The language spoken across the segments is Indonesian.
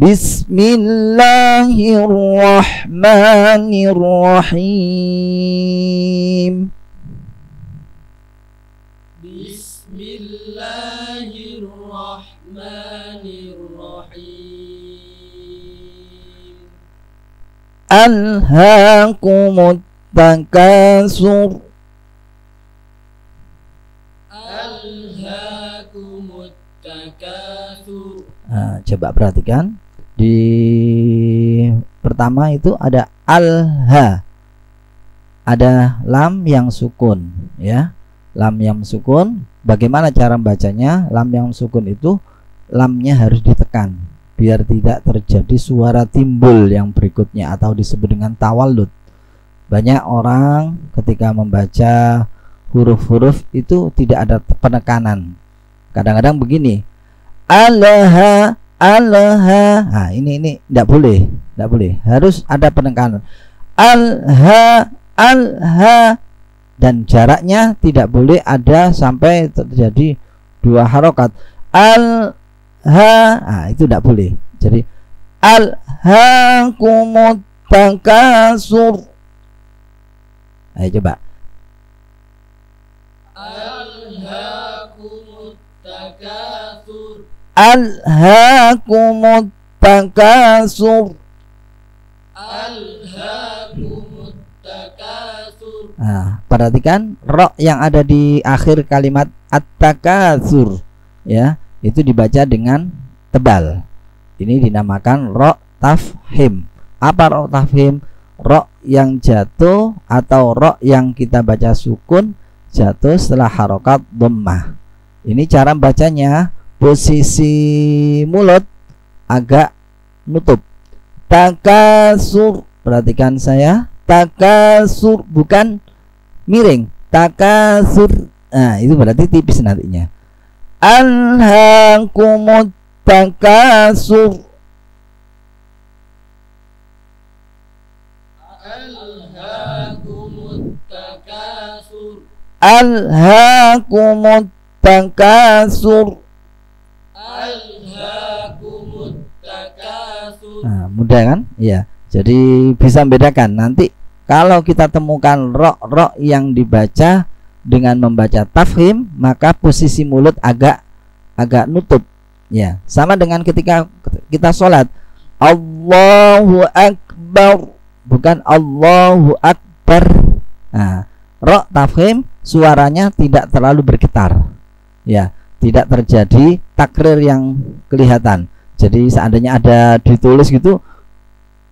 Bismillahirrahmanirrahim. Bismillahirrahmanirrahim. Alhaakumut takasur. Alhaakumut takatsur. Nah, coba perhatikan di pertama itu ada alha, ada lam yang sukun, ya, lam yang sukun. Bagaimana cara membacanya? Lam yang sukun itu lamnya harus ditekan biar tidak terjadi suara timbul yang berikutnya atau disebut dengan tawallud. Banyak orang ketika membaca huruf-huruf itu tidak ada penekanan. Kadang-kadang begini, alha, alha. Nah, ini tidak boleh, harus ada penekanan. Alha, alha, dan jaraknya tidak boleh ada sampai terjadi 2 harokat. Alha, nah, itu tidak boleh. Jadi alhaakumut takasur. Ayo coba. Alhaakumut takatsur. Alhaakumut takasur. Alhaakumut takatsur. Nah, perhatikan ro yang ada di akhir kalimat at-takatsur, ya, itu dibaca dengan tebal. Ini dinamakan ro tafhim. Apa ro tafhim? Ro yang jatuh atau ro yang kita baca sukun jatuh setelah harokat dhammah. Ini cara bacanya, posisi mulut agak nutup. Takasur, perhatikan saya, takasur, bukan miring, takasur. Nah, itu berarti tipis nantinya. Alhaakumut takasur. Alhaakumut takatsur. Alhaakumut takasur. Alhaakumut takatsur. Nah, mudah kan? Iya. Jadi bisa membedakan. Nanti kalau kita temukan ro yang dibaca dengan membaca tafhim, maka posisi mulut agak nutup. Ya, sama dengan ketika kita sholat. Allahu Akbar, bukan Allahu Akbar. Nah, ro tafhim suaranya tidak terlalu bergetar. Ya, tidak terjadi takrir yang kelihatan. Jadi seandainya ada ditulis gitu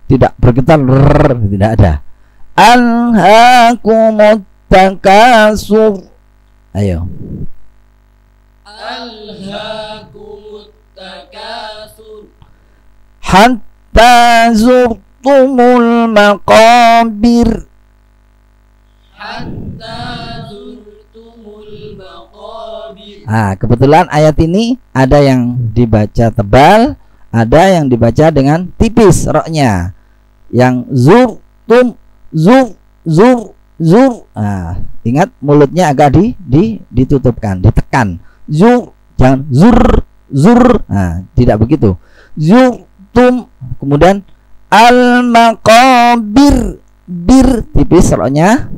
tidak bergetar, tidak ada. Alhaakumut takasur. Ayo. Alhaakumut takatsur. Hatta zurtumul maqabir. Hatta zurtumul maqabir. Nah, kebetulan ayat ini ada yang dibaca tebal, ada yang dibaca dengan tipis roknya. Yang zurtum, zur. Nah, ingat mulutnya agak ditutupkan, ditekan. Zur, jangan zur. Nah, tidak begitu. Zurtum, kemudian al maqabir, bir tipis roknya.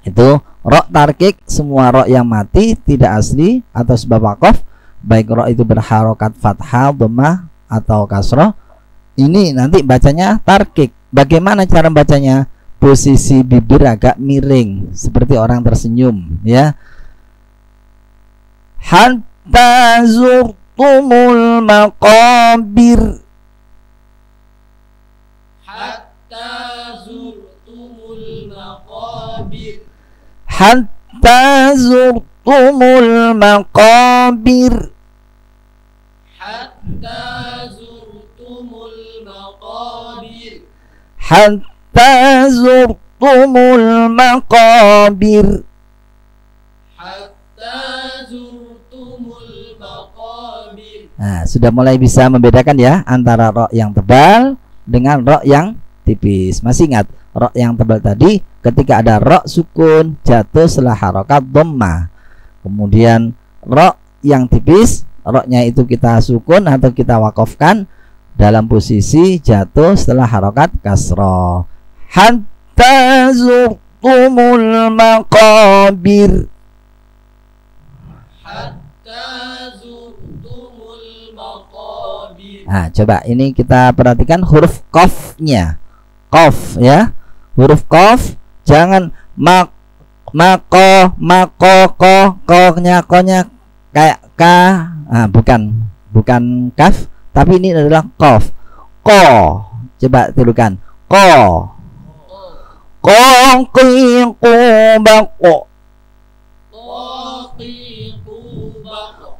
Itu rok tarkik, semua rok yang mati tidak asli atau sebab waqaf, baik rok itu berharokat fathah, dhammah atau kasroh. Ini nanti bacanya tarkik. Bagaimana cara bacanya? Posisi bibir agak miring seperti orang tersenyum, ya. Hatta zurtumul maqabir. Hatta zurtumul maqabir. Hatta zurtumul maqabir. Hatta zurtumul maqabir. Hatta zurtumul maqabir. Hatta zurtumul maqabir. Nah, sudah mulai bisa membedakan ya antara ro yang tebal dengan ro yang tipis. Masih ingat ro yang tebal tadi ketika ada ro sukun jatuh setelah harokat dhammah. Kemudian ro yang tipis, roknya itu kita sukun atau kita wakofkan dalam posisi jatuh setelah harokat kasroh. Hatta zurtumul maqabir. Hatta zurtumul maqabir. Nah, coba ini kita perhatikan huruf qafnya. Qaf ya. Huruf qaf jangan mako konya kayak k. Nah, bukan kaf, tapi ini adalah qaf. Ko. Coba tirukan. Ko. Qiqu baqo.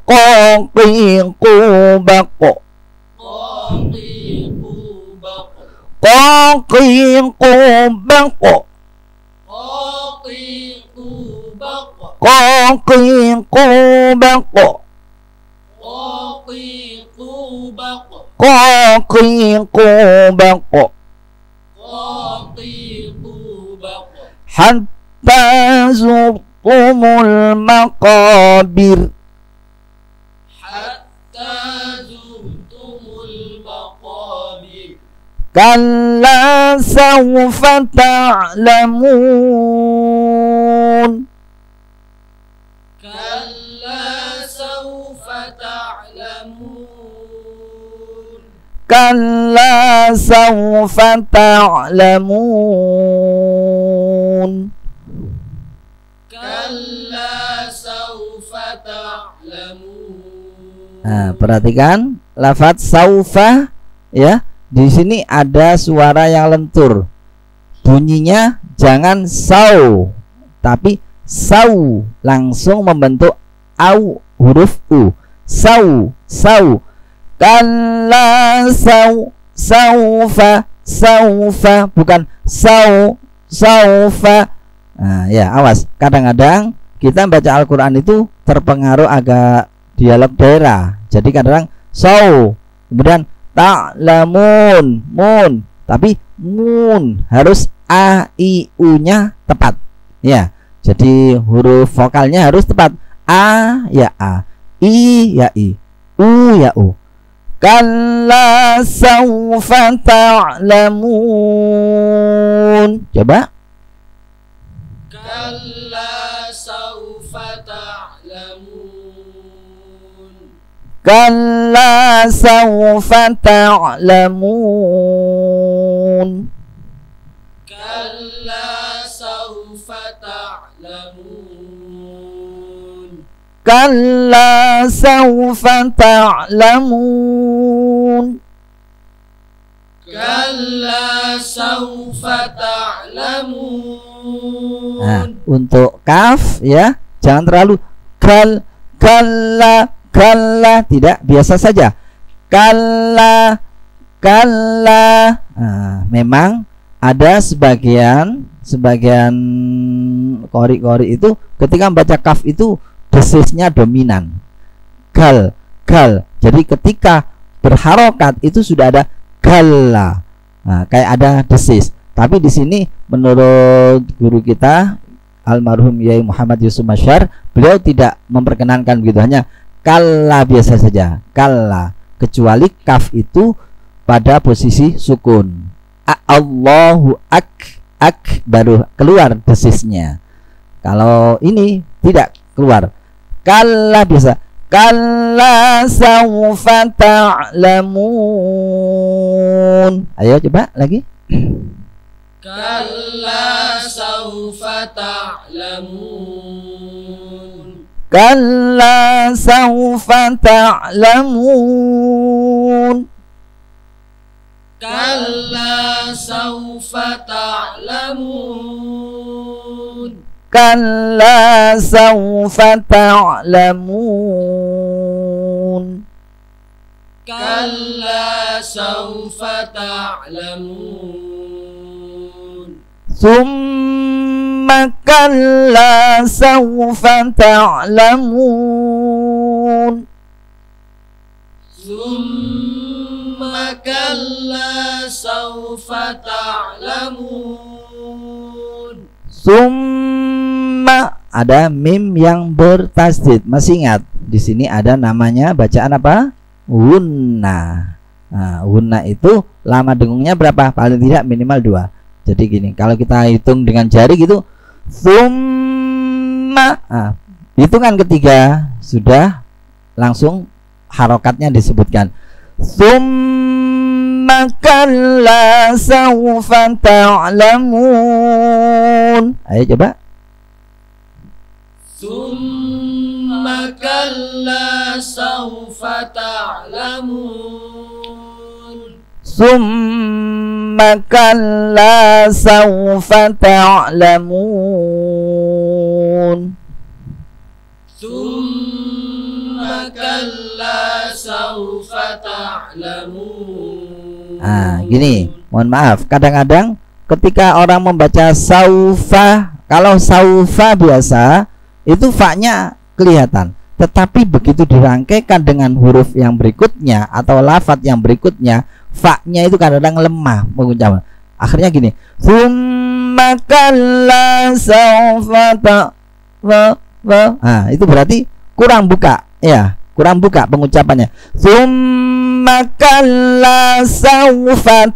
Qiqu baqo. Qiqu baqo. Qiqu baqo. Hatta zurtumul maqabir. Hatta zurtumul maqabir. Kalla sawfa ta'lamun. Kalla sawfa ta'lamun. Kalla sawfa ta'lamun. Kalla sawfa ta'lamun. Nah, perhatikan lafaz saufa ya. Di sini ada suara yang lentur. Bunyinya jangan sau, tapi sau, langsung membentuk au, huruf u. Sau. Kalla saufa, bukan saufa. Nah, ya, awas. Kadang-kadang kita baca Al-Qur'an itu terpengaruh agak dialog daerah. Jadi kadang sau, kemudian ta'lamun, mun, tapi mun harus a i u nya tepat. Ya. Jadi huruf vokalnya harus tepat. A ya a, i ya i, u ya u. Kalla sawfa ta'lamun. Coba. Kalla sawfa ta'lamun. Kalla sawfa ta'lamun. Kalla sawfa ta'lamun. Kalla sawfa ta'lamun. Kalla sawfa ta'lamun. Nah, untuk kaf ya, jangan terlalu kalla, tidak, biasa saja. Kalla. Nah, memang ada sebagian qori itu ketika membaca kaf itu desisnya dominan. Kal. Jadi ketika berharokat itu sudah ada kalla. Nah, kayak ada desis. Tapi di sini menurut guru kita almarhum Yai Muhammad Yusuf Masyar, beliau tidak memperkenankan begitu, hanya kalla biasa saja, kalla, kecuali kaf itu pada posisi sukun. Allahu ak baru keluar desisnya. Kalau ini tidak keluar. Kalla biasa. Kalla sawfa ta'lamun. Ayo coba lagi. Kalla sawfa ta'lamun. Kalla sawfa ta'lamun. Kalla sawfa ta'lamun. Kalla sawfa ta'lamun. Kalla sawfa ta'lamun. Summa kalla sawfa ta'lamun. Summa kalla sawfa ta'lamun. Summa ada mim yang bertasdid. Masih ingat? Di sini ada namanya bacaan apa? Wunna. Nah, hunna itu lama dengungnya berapa? Paling tidak minimal 2. Jadi gini, kalau kita hitung dengan jari gitu, summa, hitungan ketiga sudah langsung harokatnya disebutkan. Summa kalla sawfa ta'lamun. Ayo coba. Summa kalla sawfa ta'lamun. Summa kalla sawfa ta'lamun. Summa kalla sawfa ta'lamun. Gini, mohon maaf, kadang-kadang ketika orang membaca saufa, kalau saufa biasa itu fa-nya kelihatan, tetapi begitu dirangkaikan dengan huruf yang berikutnya atau lafadz yang berikutnya, fa-nya itu kadang-kadang lemah mengucapkan. Akhirnya gini, summa kalla sawfa itu berarti kurang buka, ya, kurang buka pengucapannya. Summa kalla sawfa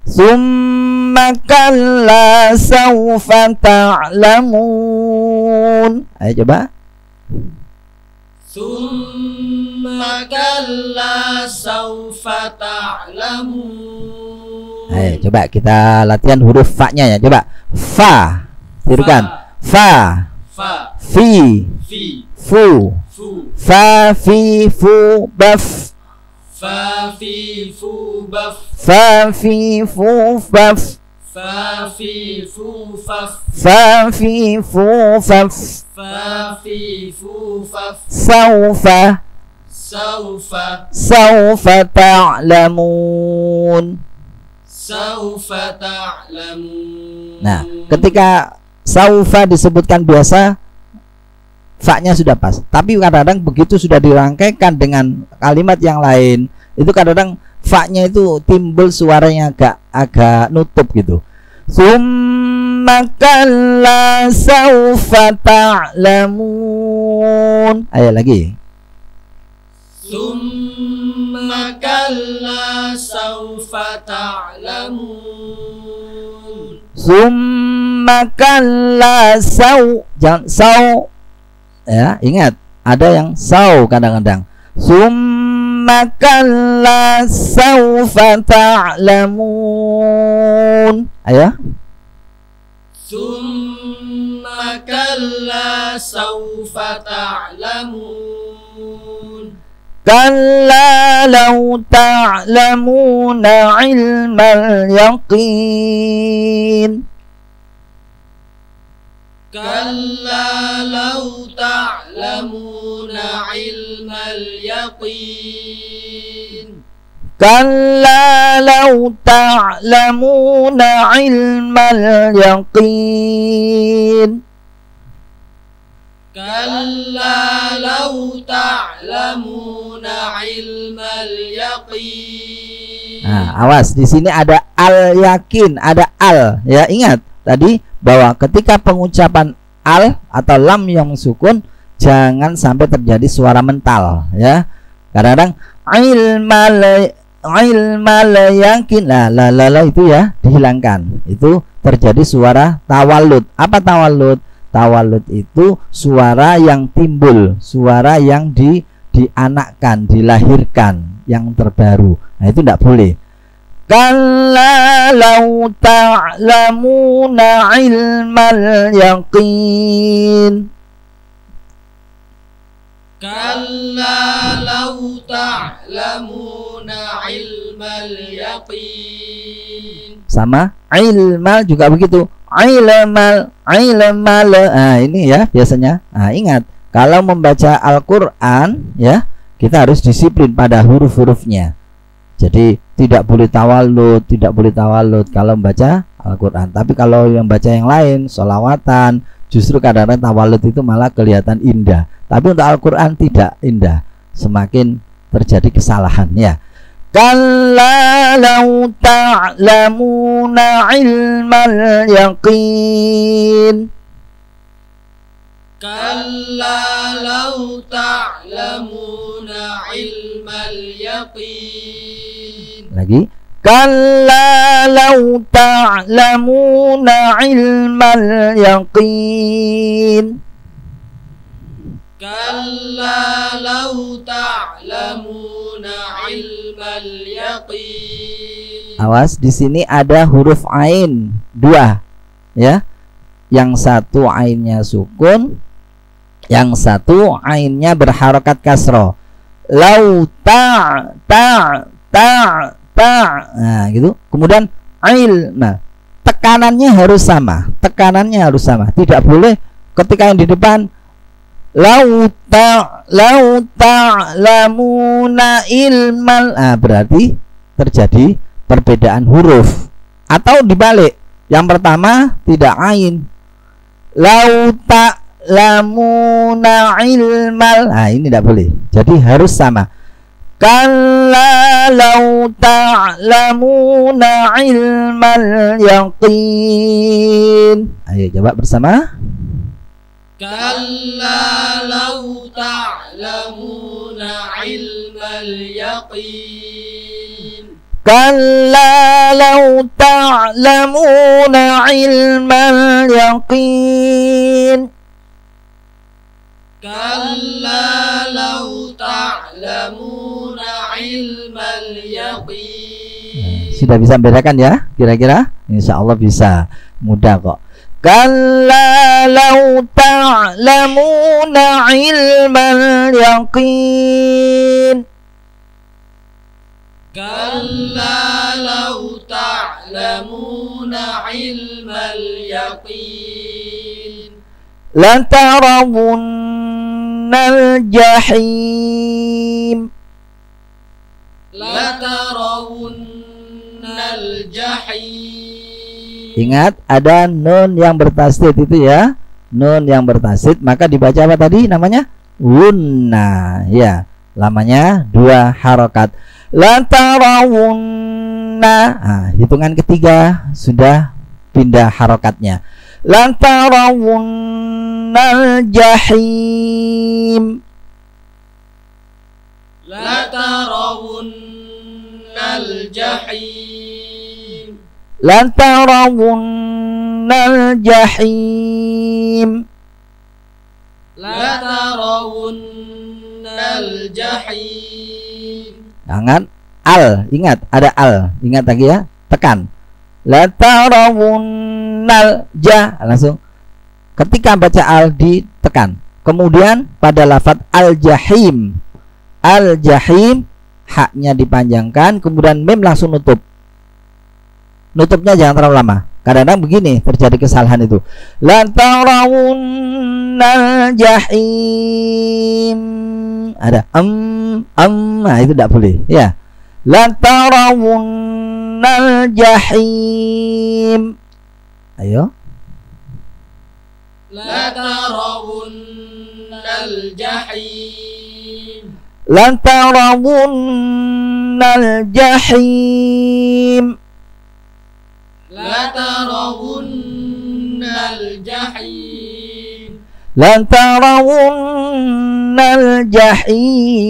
summa kalla sawfa ta'lamun. Ayo coba. Summa kalla sawfa ta'lamun. Ayo coba kita latihan huruf fa-nya ya. Coba. Fa. Tirukan. Fa. Fa. Fi. Fi. Fu. Fu. Fa fi fu baf. Fa fi fu baf. Fa fi fu baf. Fa fi fu faf. Fa fi fu faf. Fa fi fu faf. Saufa. Sawfa. Saufa ta'lamun. Sawfa ta'lamun. Nah, ketika saufa disebutkan biasa, fa-nya sudah pas. Tapi kadang-kadang begitu sudah dirangkaikan dengan kalimat yang lain, itu kadang-kadang fa-nya itu timbul suaranya agak nutup gitu. Summa kalla saufa ta'lamun. Ayo lagi. Summa kalla sawfa ta'lamun. Summa kalla jangan sau, ya, ingat ada yang sau kadang-kadang. Summa kalla sawfa ta'lamun. Ayo. Summa kalla sawfa ta'lamun. Kalla law ta'lamuna ilmal yaqin. Kalla law ta'lamuna ilmal yaqin. Kalla law ta'lamuna ilmal yaqin. Kalla law ta'lamuna ilmal yaqin. Nah, awas, di sini ada al yakin, ada al, ya, ingat tadi bahwa ketika pengucapan al atau lam yang sukun jangan sampai terjadi suara mental, ya. Kadang-kadang ilmal yakin, la itu ya dihilangkan, itu terjadi suara tawallud. Apa tawallud? Tawallud itu suara yang timbul, suara yang dianakkan, dilahirkan, yang terbaru. Nah, itu tidak boleh. Kalla law ta'lamuna ilmal yaqin. Kalla law ta'lamuna ilmal yaqin. Sama ilmal juga begitu. Ilmal. Nah, ini ya biasanya. Nah, ingat, kalau membaca Al-Qur'an ya, kita harus disiplin pada huruf-hurufnya. Jadi tidak boleh tawallud, kalau membaca Al-Qur'an. Tapi kalau yang baca yang lain, sholawatan, justru kadang-kadang tawallud itu malah kelihatan indah. Tapi untuk Al-Qur'an tidak indah, semakin terjadi kesalahan ya. Kalla law ta'lamuna ilmal yaqin. كلا لو تعلمون علم اليقين Lagi. Kalla law ta'lamuna ilmal yaqin. كلا لو تعلمون علم اليقين. Awas, di sini ada huruf ain dua, ya. Yang satu ainnya sukun, yang satu ainnya berharokat kasroh. Lau nah gitu. Kemudian ail, nah tekanannya harus sama, tidak boleh ketika yang di depan lau ta'lamuna ilmal, berarti terjadi perbedaan huruf. Atau dibalik, yang pertama tidak ain, lau ta'lamuna ilmal, ini tidak boleh, jadi harus sama. Kalla law ta'lamuna ilmal yaqin. Ayo coba bersama. Kalla law ta'lamuna ilmal yaqin. Kalla law ta'lamuna ilmal yaqin. Kalla law ta'lamuna ilmal yaqin. Sudah bisa membedakan ya? Kira-kira? Insya Allah bisa. Mudah kok. Kalla law ta'lamuna ilmal yaqin. Kalla law ta'lamuna ilmal yaqin. Latarawunnal jahim. Latarawunnal jahim. Ingat, ada nun yang bertasdid itu ya. Nun yang bertasdid, maka dibaca apa tadi namanya? Wunna. Ya, lamanya dua harokat. Latarawunna. Hitungan ketiga sudah pindah harokatnya. Latarawunnal jahim. Latarawunnal jahim. Latarawunnal jahim. Latarawunnal jahim. Jangan ingat ada ingat lagi ya, tekan. Latarawunnal langsung ketika baca al ditekan. Kemudian pada lafadz al-jahim, haknya dipanjangkan, kemudian mim langsung nutup. Nutupnya jangan terlalu lama. Kadang-kadang begini terjadi kesalahan itu. Latarawunnal jahim. Ada nah itu tidak boleh ya. Latarawunnal jahim. Ayo. Latarawunnal jahim. Latarawunnal jahim. Latarawunnal jahim. Latarawunnal jahim.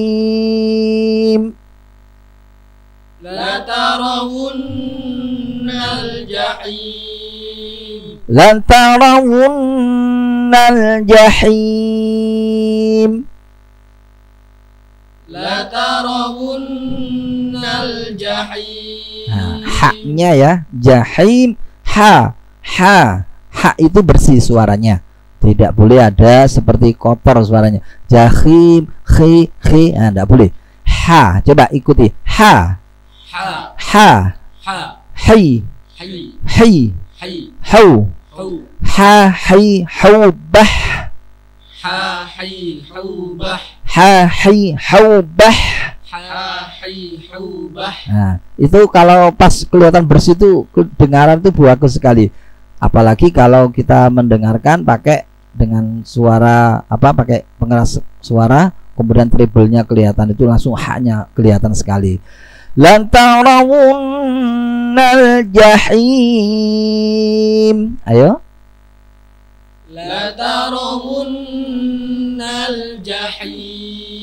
Latarawunnal jahim. Latarawunnal jahim. Latarawunnal jahim. Haknya ya, jahim, ha itu bersih suaranya. Tidak boleh ada seperti kotor suaranya. Jahim, khi, tidak boleh. Ha, coba ikuti. Ha, hi, hau, ha, hi, hau, bah, Nah, itu kalau pas kelihatan bersih itu kedengaran itu bagus sekali. Apalagi kalau kita mendengarkan pakai dengan suara pakai pengeras suara, kemudian treble-nya kelihatan, itu langsung haknya kelihatan sekali. Latarawunnal jahim. Ayo. Latarawunnal الجحيم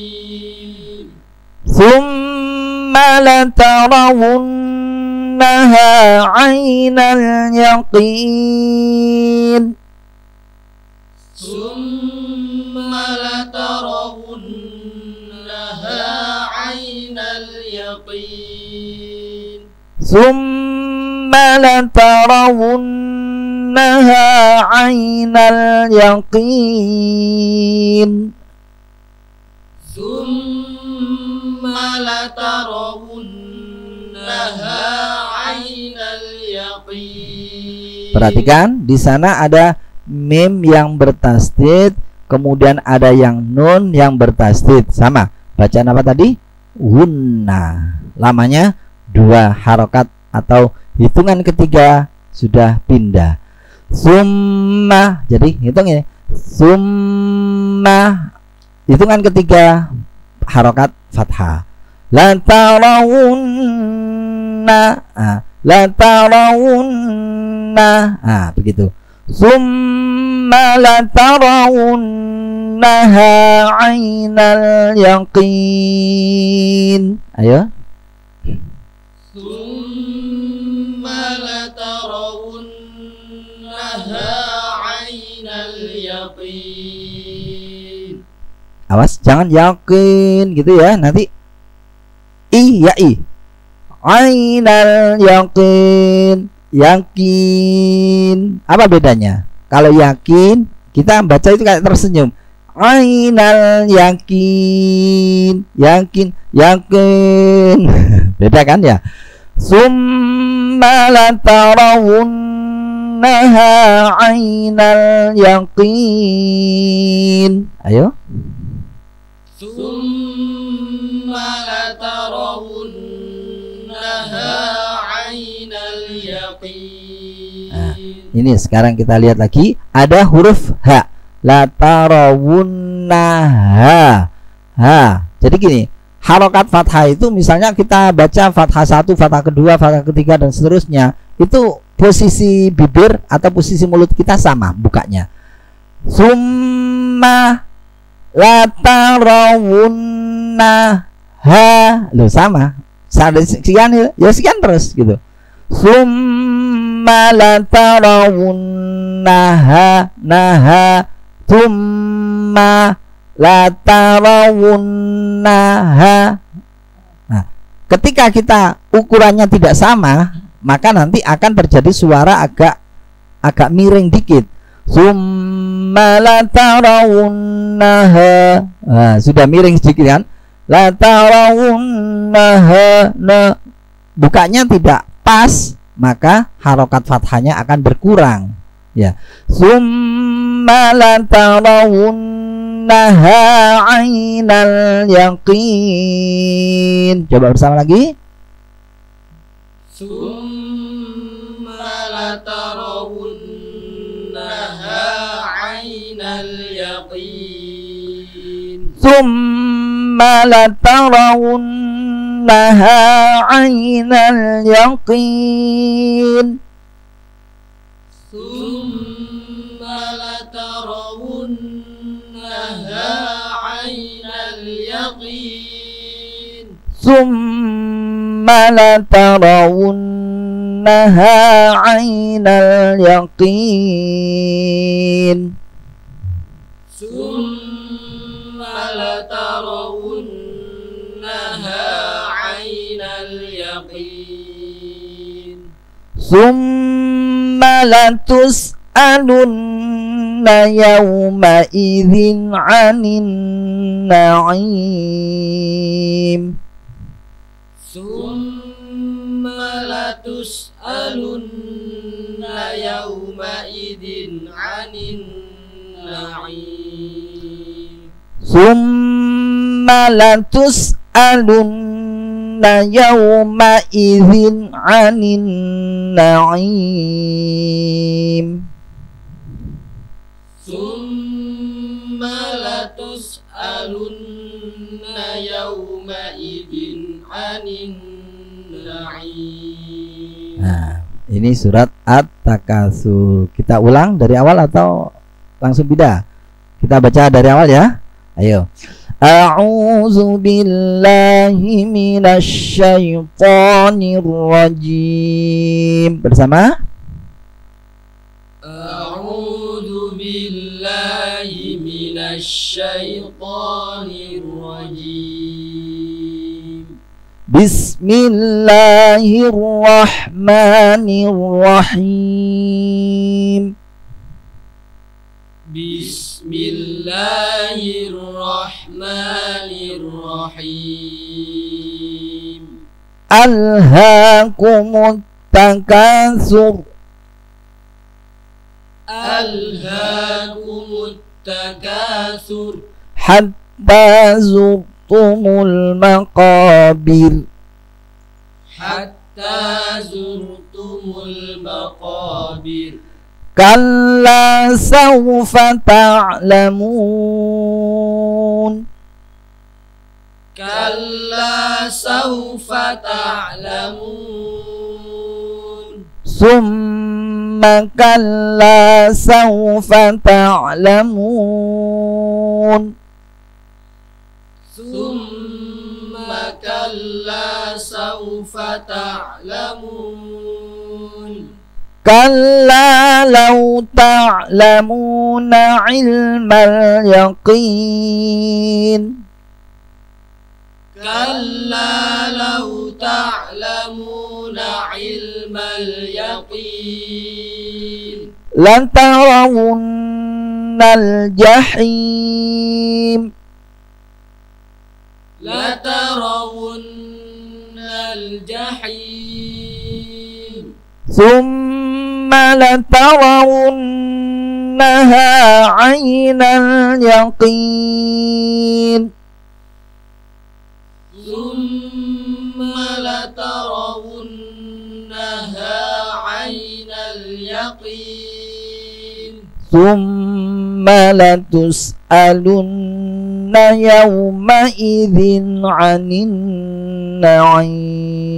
ثم لترونها عين اليقين ثم لترونها عين اليقين ثم لترونها عين اليقين ثم لترونها عين اليقين. Perhatikan di sana ada mim yang bertasdid, kemudian ada yang nun yang bertasdid. Sama. Bacaan apa tadi? Hunna. Lamanya 2 harokat atau hitungan ketiga sudah pindah. Summa. Jadi hitung ya. Summa. Hitungan ketiga harokat fathah. La tarawunna. La tarawunna. Begitu. Summa la tarawunnaha 'ainal yaqin. Ayo. Summa latarawunnaha 'ainal yaqin. Awas jangan yakin gitu ya, nanti i ya i. 'Ainal yaqin, yakin. Apa bedanya? Kalau yakin kita baca itu kayak tersenyum. 'Ainal yakin, yakin, yakin. Beda kan ya? Summa latarawunnaha 'ainal yaqin. Ayo. Summa latarawunnaha 'ainal yaqin. Ini sekarang kita lihat lagi, ada huruf H. Latarawunnaha. Jadi gini, harokat fathah itu misalnya kita baca fathah 1, fathah kedua, fathah ketiga dan seterusnya, itu posisi bibir atau posisi mulut kita sama bukanya. Summa latarawunnaha. Loh sama. Sekian ya sekian terus gitu. Summa latarawunnaha naha. Summa latarawunnaha. Nah, ketika kita ukurannya tidak sama, maka nanti akan terjadi suara agak miring dikit. Summa latarawunnaha. Nah, sudah miring sedikit kan? Latarawunnaha. Nah, bukanya tidak pas, maka harokat fathahnya akan berkurang. Ya. Summa latarawunnaha 'ainal yaqin. Coba bersama lagi. Summa latarawunnaha 'ainal yaqin. Summa latarawunnaha 'ainal yaqin. Summa latarawunnaha 'ainal yaqin. Summa latarawunnaha 'ainal yaqin. Summa latarawunnaha 'ainal yaqin. Summa latus'alunna yawma idzin 'anin na'im. Summa latus'alunna yawma idzin 'anin na'im. Summa latus'alunna yawma idzin 'anin na'im. Summa latus'alunna yawma idzin 'anin na'im. Nah, ini surat At-Takatsur. Kita ulang dari awal atau langsung pindah? Kita baca dari awal ya. Ayo. A'udzu billahi minasy syaithanir rajim. Bersama. A'udzu billahi minasy syaithanir rajim. Bismillahirrahmanirrahim. Bismillahirrahmanirrahim. Alhaakumut takatsur. Alhaakumut takatsur. Hatta zurtumul maqabir. Hatta zurtumul maqabir. Kalla sawfa ta'lamun. Kalla sawfa ta'lamun. Summa kalla sawfa ta'lamun. Summa kalla sawfa ta'lamun. Kalla law ta'lamuna ilmal yaqin. Kalla law ta'lamuna ilmal yaqin. Latarawunnal jahim. Latarawunnal jahim. Thumma latarawunnaha 'ainal yaqin. Thumma latarawunnaha 'ainal yaqin. Thumma latus'alunna yawma idzin 'anin na'im.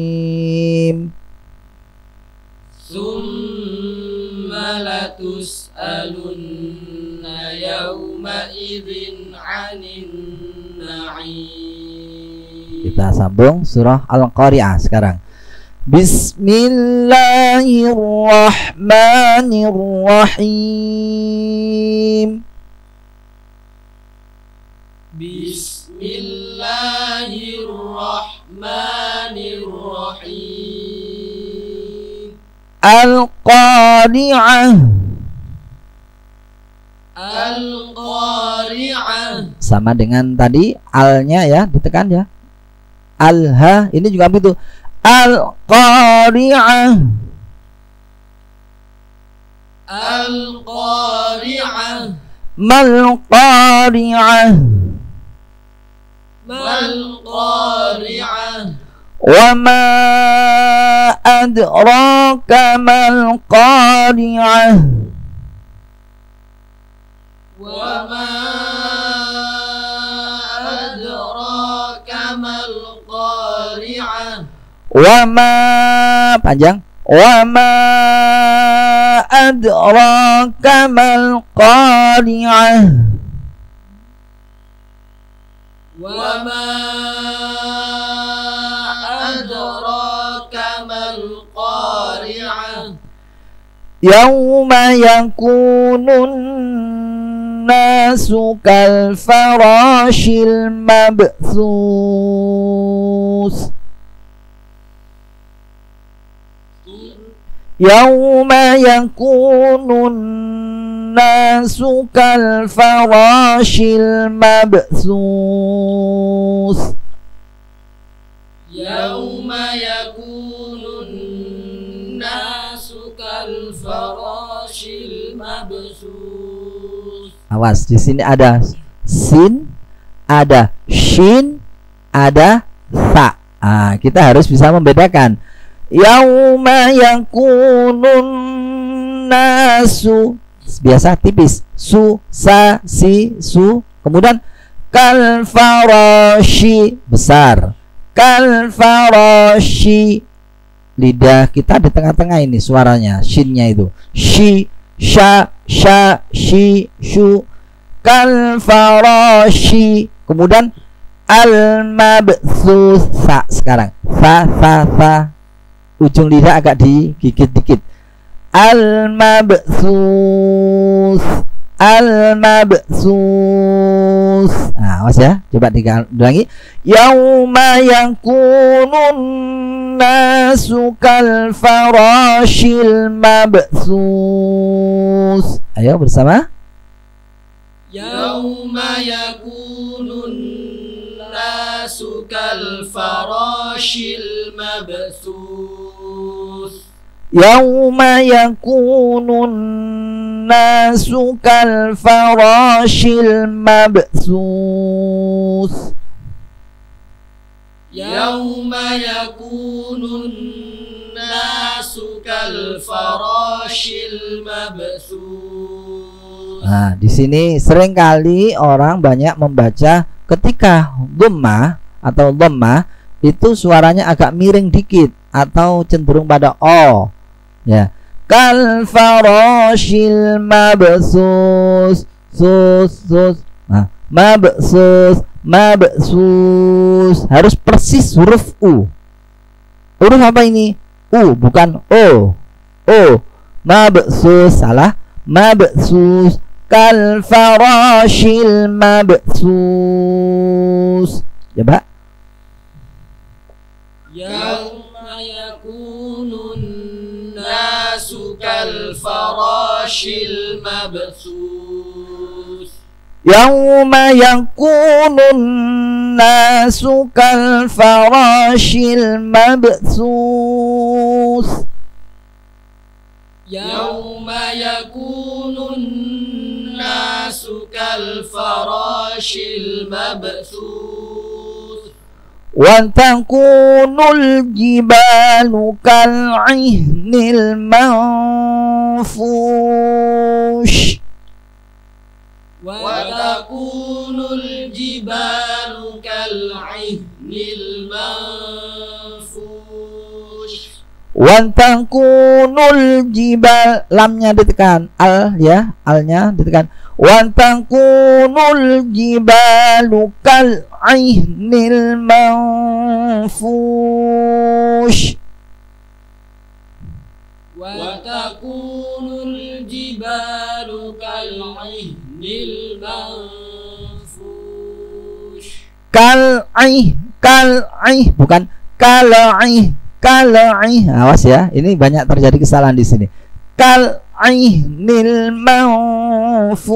Summa latus'alunna yawma idzin 'anin na'im. Kita sambung surah Al-Qari'ah sekarang. Bismillahirrahmanirrahim. Bismillahirrahmanirrahim. Al-Qari'ah. Al-Qari'ah. Sama dengan tadi alnya ya, ditekan ya. Al-ha ini juga begitu. Al-Qari'ah. Al-Qari'ah. Mal-Qari'ah. Mal-Qari'ah. Wa ma adraka mal qari'ah. Wa ma adraka mal qari'ah. Wa ma panjang. Wa ma adraka mal qari'ah. Wa ma adraka mal qari'ah. Yawma yakunun nasu kal farashil mabthus. Yawma yakunun nasu kal farashil mabthus. Yawma yakunun nasu kal farashil mabthus. Awas, di sini ada sin, ada shin, ada tha. Kita harus bisa membedakan. Yauma yakunun nasu, biasa tipis, su, sa, si, su. Kemudian kal farashi, besar. Kal farashi, lidah kita di tengah-tengah ini suaranya, shinnya itu. Shi, sha, sha, shi, shu. kal farashi. Kemudian al-mabsus, sa sekarang. Sa. Ujung lidah agak digigit dikit. Al-mabsus. Nah, awas ya. Coba diulangi. Yauma yakunun nasu kal farashil mabsus. Ayo bersama. Yauma yakunun nasu kal farashil mabsus. Yauma yakunun nasu kal farashil mabsus. Yauma yakunun nasu kal farashil mabsus. Nah, di sini seringkali orang banyak membaca ketika dhammah atau dhammah itu suaranya agak miring dikit atau cenderung pada o. Ya. Kal farashil mabsus. Nah, mabsus harus persis huruf u. Huruf apa ini? U, bukan o. Mabsus, salah. Mabsus kal farashil mabsus. Coba. Yauma yakunun nasu kal farashil mabsus. Yauma yakunun nasu kal farashil mabsus. Yauma yakunun nasu kal farashil mabsus. Wa takunul jibalu kal'ihnil manfush. Wa takunul jibalu kal'ihnil manfush. Wa takunul jibal, lamnya ditekan, al ya, alnya ditekan. Wa takunul jibalu kal'ihnil manfush. Wa takunul jibalu kal'ihnil manfush. Kal'ih bukan kal'ih. Awas ya, ini banyak terjadi kesalahan di sini. Kal'ihnil manfush.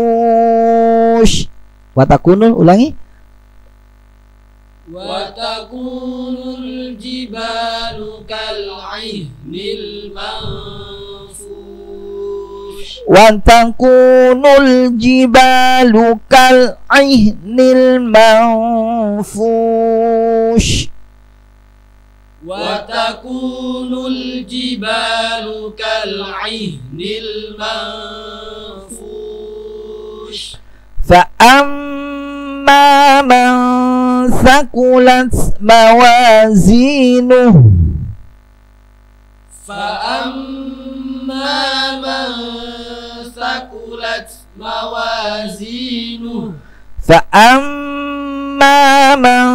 Wa takunul, ulangi. Wa takunul jibalu kal'ihnil manfush. Wa takunul jibalu kal'ihnil manfush. Wa takunul jibalu kal'ihnil manfush. Fa'amma man thaqulat mawazinuh. Fa'amma man thaqulat mawazinuh. Fa'amma man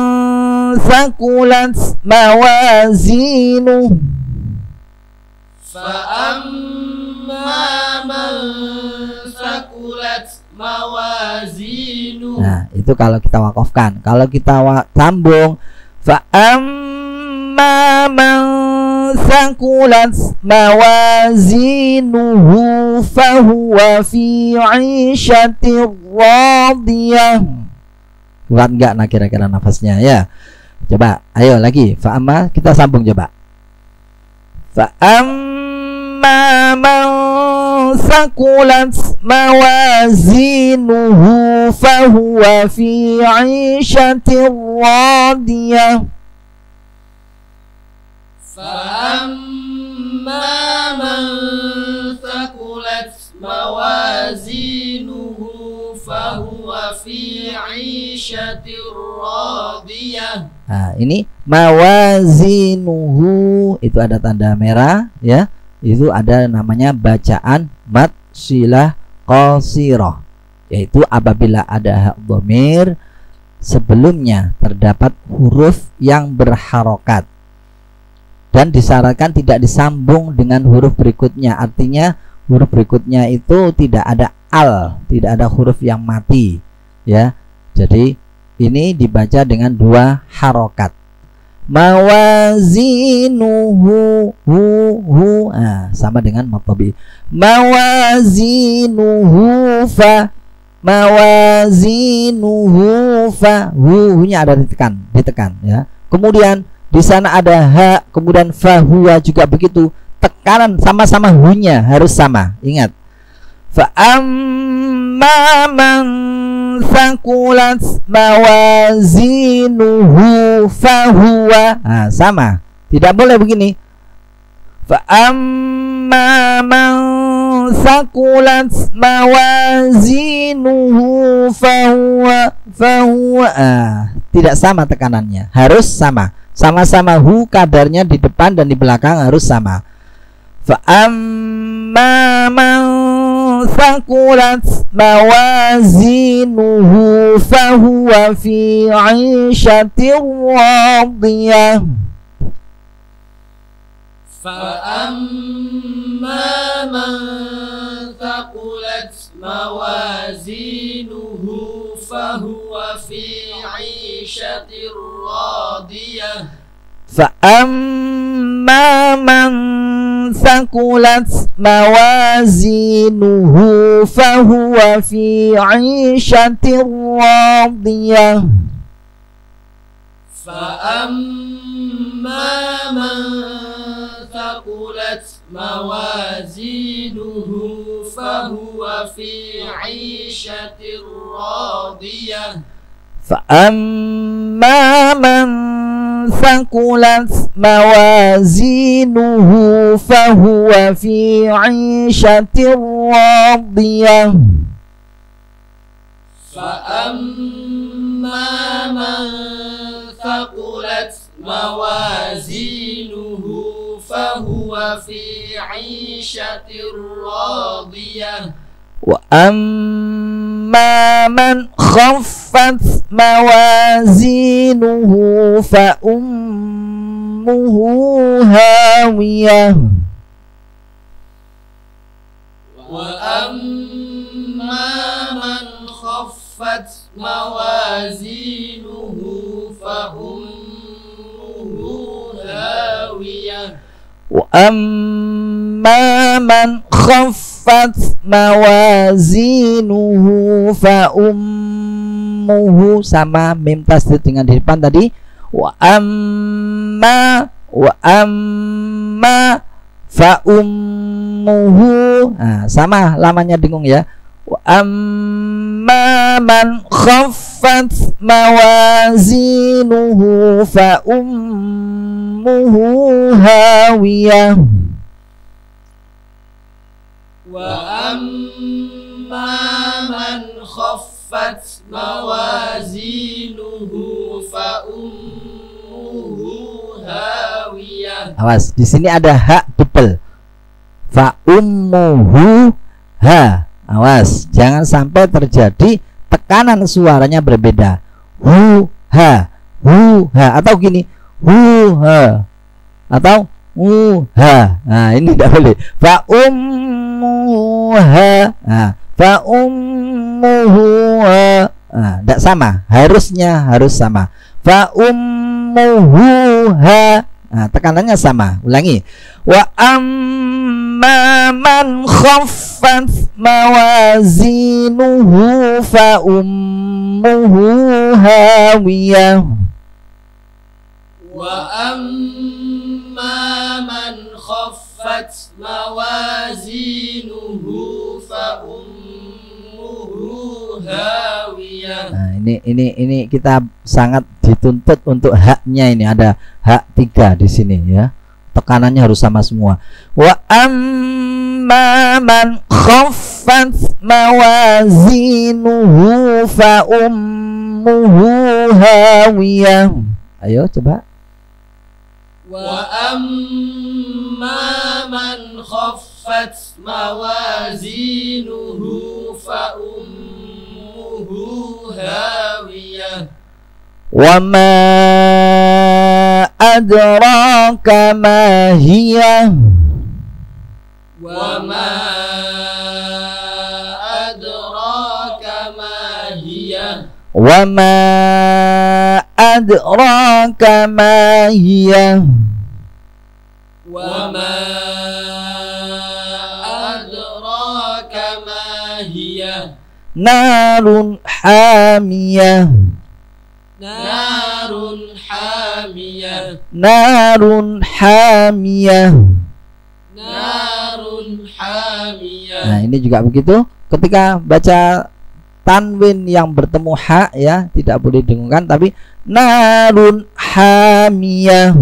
thaqulat mawazinuh. Fa'amma man thaqulat mawazinuh. Nah, itu kalau kita wakafkan. Kalau kita sambung, fa'amma man thaqulat mawazinuhu fahuwa fi 'ishatir radiyah. Kuat enggak nah kira-kira nafasnya ya? Coba, ayo lagi. Fa'amma, kita sambung coba. Fa'amma man thaqulat mawazinuhu fahuwa fi 'ishatir radiyah. Fa'amma man thaqulat mawazinuhu fahuwa fi 'ishatir radiyah. Nah, ini mawazinuhu itu ada tanda merah ya. Itu ada namanya bacaan mad silah qasirah. yaitu apabila ada hak dhamir sebelumnya terdapat huruf yang berharokat dan disyaratkan tidak disambung dengan huruf berikutnya. Artinya huruf berikutnya itu tidak ada al, tidak ada huruf yang mati, ya. Jadi ini dibaca dengan 2 harokat. Mawazinuhu sama dengan matobi. Mawazinuhu fa, mawazinuhu fa, hu-nya ada ditekan ya. Kemudian di sana ada ha, kemudian fa, huwa juga begitu. Tekanan sama-sama hu-nya harus sama. Ingat. Fa amma man thaqulat mawazinuhu fahuwa, sama, tidak boleh begini. Fa amma man thaqulat mawazinuhu fahuwa, tidak sama tekanannya, harus sama, sama-sama hu kadarnya di depan dan di belakang harus sama. Fa amma man thaqulat mawazinuhu fahuwa fi 'ishatir radiyah. Fa amma man thaqulat mawazinuhu fahuwa fi 'ishatir radiyah. فأما من ثقلت موازينه فهو في عيشة راضية. فأما من ثقلت موازينه فهو في عيشة راضية. فأما من ثقلت موازينه فهو في عيشة راضية. فأما من ثقلت موازينه فهو في عيشة راضية. وأما من خفت موازينه فأمه هاوية. وأما من خفت موازينه فأمه هاوية. وأما من خفت موازينه فأمه, sama mim tasdid dengan di depan tadi. Wa amma fa ummuhu, sama lamanya dengung ya. Wa amma man khaffat mawazinuhu fa ummuhu hawiyah. Wa amma man khaffat mawazinuhu fa ummuhu hawiyah. Awas, di sini ada hak double. Fa ummuhu ha. Awas, jangan sampai terjadi tekanan suaranya berbeda. Hu ha, atau gini, hu ha, atau ha. Nah, ini tidak boleh. Fa ummuha, fa ummuha, tidak sama. Harusnya harus sama. Fa ummuha, tekanannya sama. Ulangi. Wa amma man khaffat mawazinuhu fa ummuhu hawiyah. Wa amma man khaffat mawazinuhu fa ummuhu hawiyah. Nah, ini kita sangat dituntut untuk haknya, ini ada hak 3 di sini ya. Tekanannya harus sama semua. Wa amma man khaffat mawazinuhu fa ummuhu hawiyah. Ayo coba. Wa amma man khaffat mawazinuhu fa ummuhu هاوية وما أدراك ما هي وما أدراك ما هي وما أدراك ما هي وما أدراك ما هي نار حامية نار حامية نار حامية. نار حامية. Nah, ini juga begitu. Ketika baca tanwin yang bertemu ha ya, tidak boleh dengungkan, tapi narun hamiyah.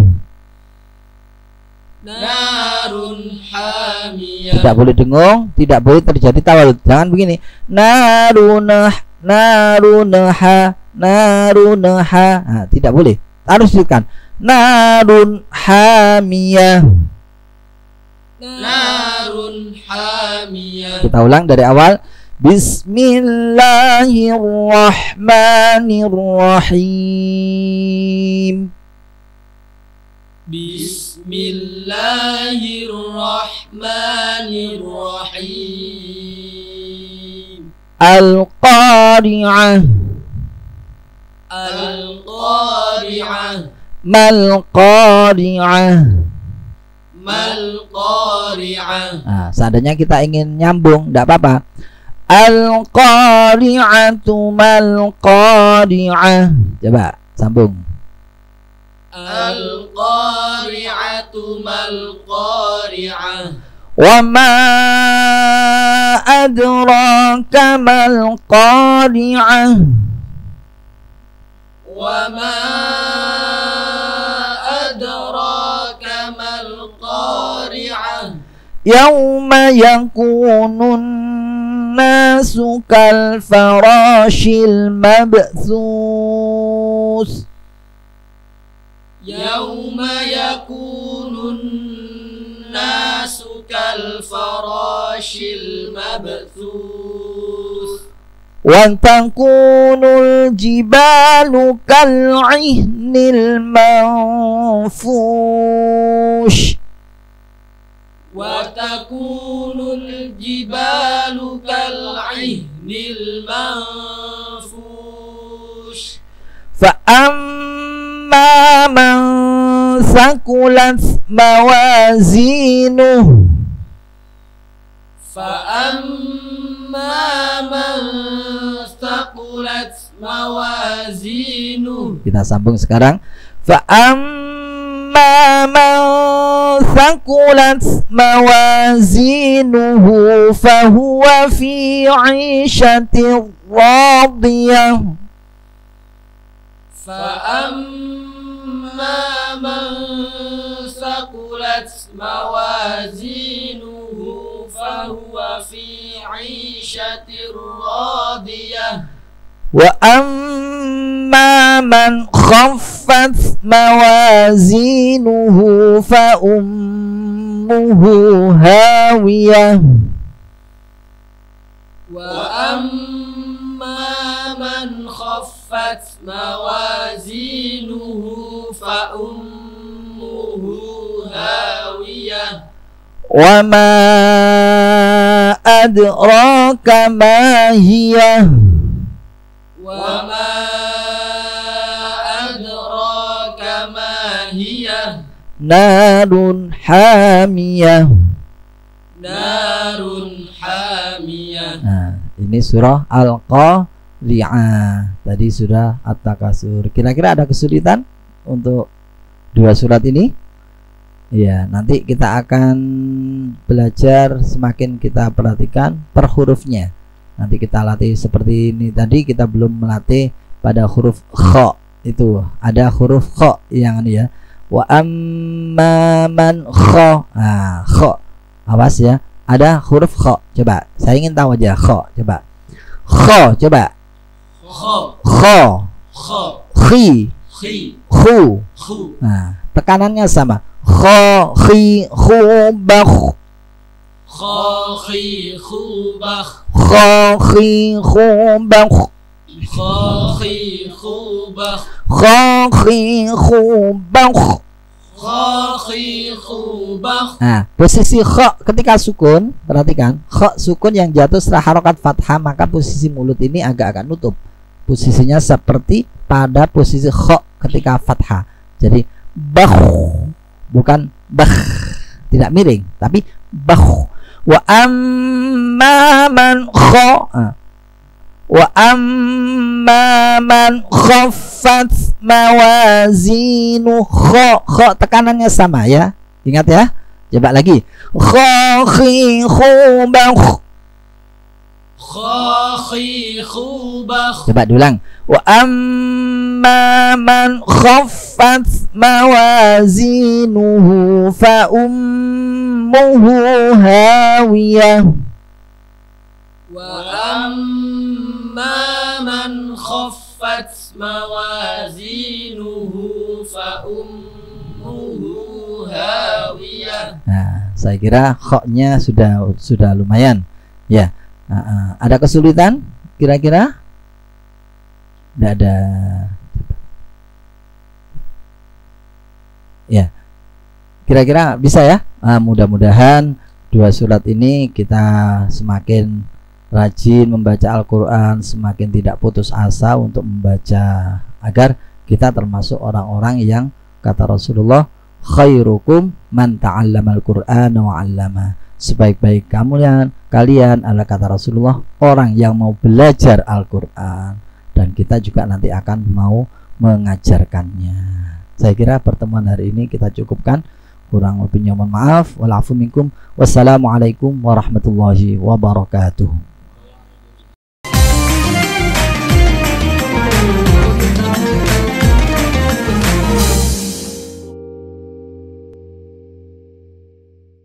Narun hamiyah. Tidak boleh dengung, tidak boleh terjadi tawalud. Jangan begini. Narunah narunaha narunaha. Nah, tidak boleh. Harus disebutkan narun hamiyah. Narun hamiyah. Kita ulang dari awal. Bismillahirrahmanirrahim. Bismillahirrahmanirrahim. Al-Qari'ah. Al-Qari'ah. Mal-Qari'ah. Mal-Qari'ah. Nah, seandainya kita ingin nyambung, tidak apa-apa. Al-Qari'atu mal-Qari'ah. Coba sambung. Al-Qari'atu mal-Qari'ah. Wa ma adraka mal-Qari'ah. Wa ma adraka mal-Qari'ah. Yawma yakunun nasu kal farashil mabthus. Yawma yakunun nasu kal farashil mabthus. Wa takunul jibalu kal ihnil manfush. Wa takunul jibalu kal'ihnil manfush. Fa amma man sakulat mawazinuh. Fa amma man sakulat mawazinuh. Kita sambung sekarang. Fa amma man sakulat mawazinuhu fahuwa fi 'ishatir radiyah. Fa amma man sakulat mawazinuhu fahuwa fi 'ishatir radiyah. Wa amma man khaffat mawazinuhu fa ummuhu hawiyah. Wa amma man khaffat mawazinuhu fa ummuhu hawiyah. Wa ma adraka ma hiya. Wa ma adraka ma hiya. Narun hamiyah. Narun hamiyah. Nah, ini surah Al-Qari'ah. Tadi surah At-Takasur. Kira-kira ada kesulitan untuk dua surat ini? Ya, nanti kita akan belajar semakin kita perhatikan per hurufnya. Nanti kita latih seperti ini. Tadi kita belum melatih pada huruf kha. Itu ada huruf kha yang ini ya. Wa amma man kha. Nah, kha. Awas ya. Ada huruf kha. Coba. Saya ingin tahu aja kha. Coba. Kha. Coba. Kha. Kha. Kha. Khi. Khi. Khu. Khu. Nah, tekanannya sama. Kha, khi, khu, bakh. Kha, khi, khu, bakh. Kha, khi, khu, bakh. Khakhi khubakh. Khakhi khubakh. Khakhi khubakh. Nah, posisi kha ketika sukun, perhatikan, kha sukun yang jatuh setelah harokat fathah, maka posisi mulut ini agak-agak nutup. Posisinya seperti pada posisi kha ketika fathah. Jadi bakh, bukan bakh, tidak miring, tapi bakh. Wa amma man kha, wa amma man khaffat mawazinu. Kha tekanannya sama ya, ingat ya. Coba lagi, khakhi khubakh. Khakhi khubakh. Coba diulang, wa amma man khaffat mawazinuhu fa ummuhu hawiyah. Wa amma man khaffat mawazinuhu fa ummuhu hawiyah. Nah, saya kira kha-nya sudah lumayan ya. Ada kesulitan kira-kira? Tidak ada. Ya, kira-kira bisa ya. Mudah-mudahan dua surat ini kita semakin rajin membaca Al-Quran, semakin tidak putus asa untuk membaca, agar kita termasuk orang-orang yang kata Rasulullah, khairukum man ta'allamal Qur'ana wa 'allama. Sebaik-baik kalian adalah kata Rasulullah orang yang mau belajar Al-Quran, dan kita juga nanti akan mau mengajarkannya. Saya kira pertemuan hari ini kita cukupkan. Kurang lebihnya mohon maaf. Walafu minkum. Wassalamualaikum warahmatullahi wabarakatuh.